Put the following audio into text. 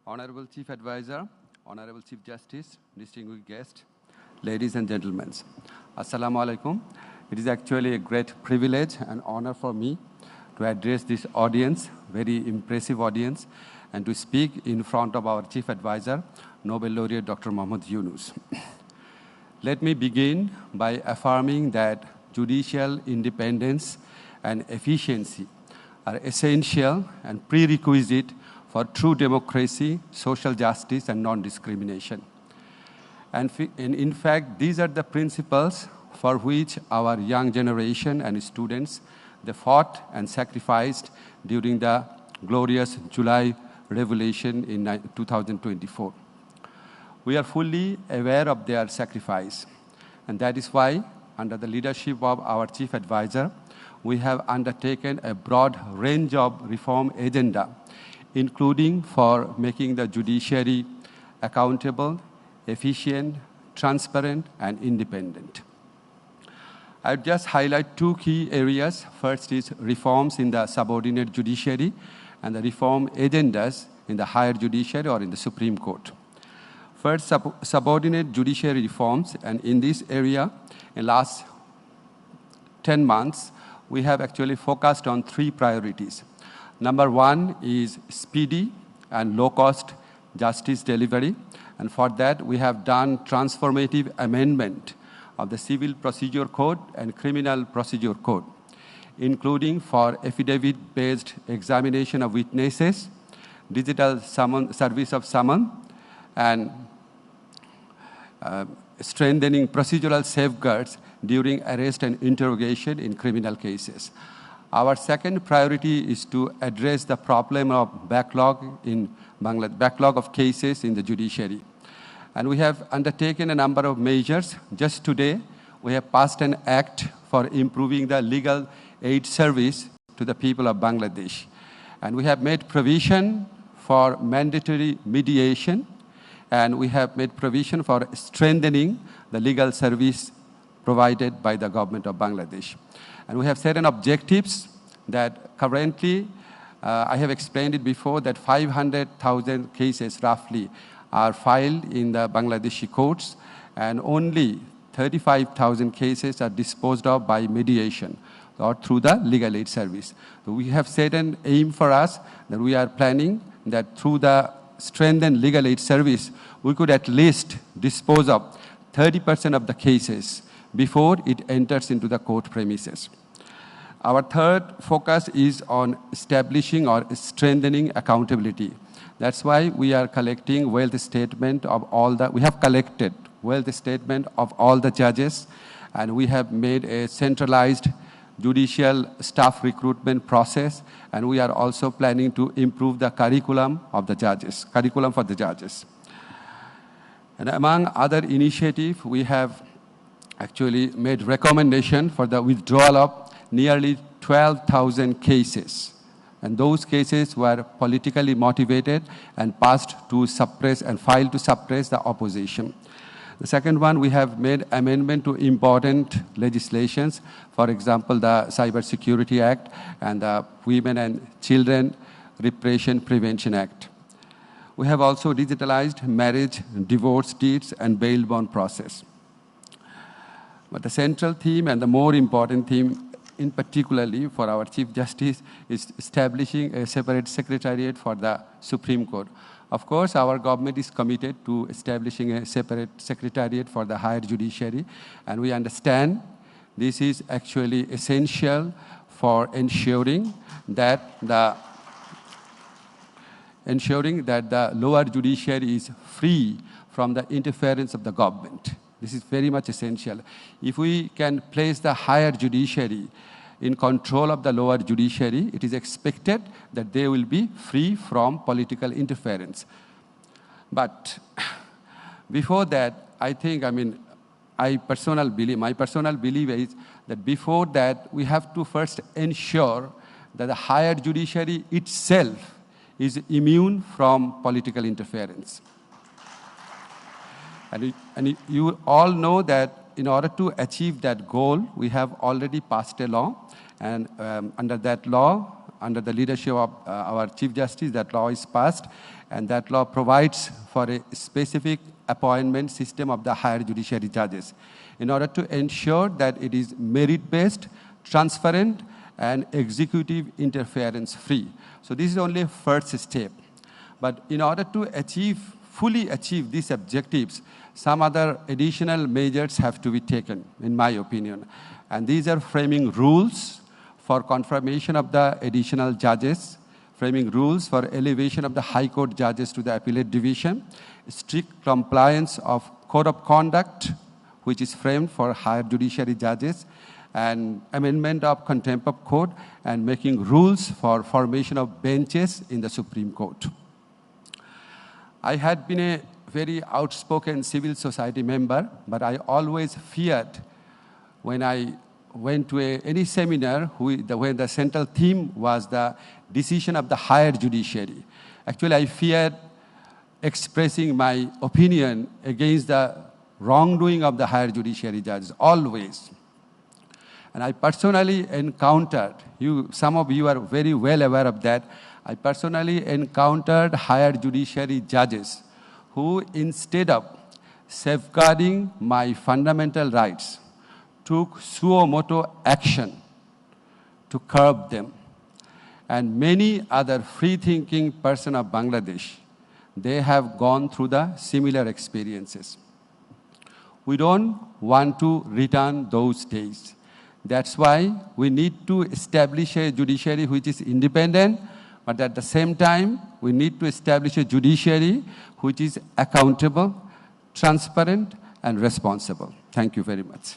Honorable Chief Advisor, Honorable Chief Justice, distinguished guests, ladies and gentlemen. Assalamu alaikum. It is actually a great privilege and honor for me to address this audience, very impressive audience, and to speak in front of our Chief Advisor, Nobel laureate Dr. Muhammad Yunus. Let me begin by affirming that judicial independence and efficiency are essential and prerequisite for true democracy, social justice, and non-discrimination. And in fact, these are the principles for which our young generation and students, they fought and sacrificed during the glorious July Revolution in 2024. We are fully aware of their sacrifice, and that is why, under the leadership of our Chief Advisor, we have undertaken a broad range of reform agenda, including for making the judiciary accountable, efficient, transparent, and independent. I would just highlight two key areas. First is reforms in the subordinate judiciary and the reform agendas in the higher judiciary or in the Supreme Court. First, subordinate judiciary reforms, and in this area, in the last 10 months, we have actually focused on three priorities. Number one is speedy and low-cost justice delivery, and for that we have done transformative amendment of the Civil Procedure Code and Criminal Procedure Code, including for affidavit-based examination of witnesses, digital service of summon, and strengthening procedural safeguards during arrest and interrogation in criminal cases. Our second priority is to address the problem of backlog of cases in the judiciary. And we have undertaken a number of measures. Just today, we have passed an act for improving the legal aid service to the people of Bangladesh. And we have made provision for mandatory mediation, and we have made provision for strengthening the legal service provided by the government of Bangladesh. And we have certain objectives that currently, I have explained it before, that 500,000 cases roughly are filed in the Bangladeshi courts, and only 35,000 cases are disposed of by mediation or through the legal aid service. So we have set an aim for us that we are planning that through the strengthened legal aid service, we could at least dispose of 30% of the cases before it enters into the court premises. Our third focus is on establishing or strengthening accountability. That's why we are collecting wealth statement of all the, we have collected wealth statement of all the judges, and we have made a centralized judicial staff recruitment process, and we are also planning to improve the curriculum of the judges, curriculum for the judges. And among other initiatives, we have actually made recommendation for the withdrawal of nearly 12,000 cases. And those cases were politically motivated and passed to suppress and filed to suppress the opposition. The second one, we have made amendment to important legislations, for example, the Cybersecurity Act and the Women and Children Repression Prevention Act. We have also digitalized marriage, divorce deeds, and bail bond process. But the central theme and the more important theme, in particularly for our Chief Justice, is establishing a separate secretariat for the Supreme Court. Of course, our government is committed to establishing a separate secretariat for the higher judiciary, and we understand this is actually essential for ensuring that the lower judiciary is free from the interference of the government. This is very much essential. If we can place the higher judiciary in control of the lower judiciary, it is expected that they will be free from political interference. But before that, my personal belief is that before that, we have to first ensure that the higher judiciary itself is immune from political interference. And you all know that in order to achieve that goal, we have already passed a law, and under that law, under the leadership of our Chief Justice, that law is passed, and that law provides for a specific appointment system of the higher judiciary judges in order to ensure that it is merit-based, transparent, and executive interference-free. So this is only a first step. But in order to fully achieve these objectives, some other additional measures have to be taken, in my opinion. And these are framing rules for confirmation of the additional judges, framing rules for elevation of the High Court judges to the Appellate Division, strict compliance of Code of Conduct, which is framed for higher judiciary judges, and amendment of Contempt of Court, and making rules for formation of benches in the Supreme Court. I had been a very outspoken civil society member, but I always feared when I went to any seminar when the central theme was the decision of the higher judiciary. Actually, I feared expressing my opinion against the wrongdoing of the higher judiciary judges, always. And I personally encountered, some of you are very well aware of that, I personally encountered higher judiciary judges who, instead of safeguarding my fundamental rights, took suo motu action to curb them. And many other free-thinking persons of Bangladesh, they have gone through the similar experiences. We don't want to return those days. That's why we need to establish a judiciary which is independent, but at the same time, we need to establish a judiciary which is accountable, transparent, and responsible. Thank you very much.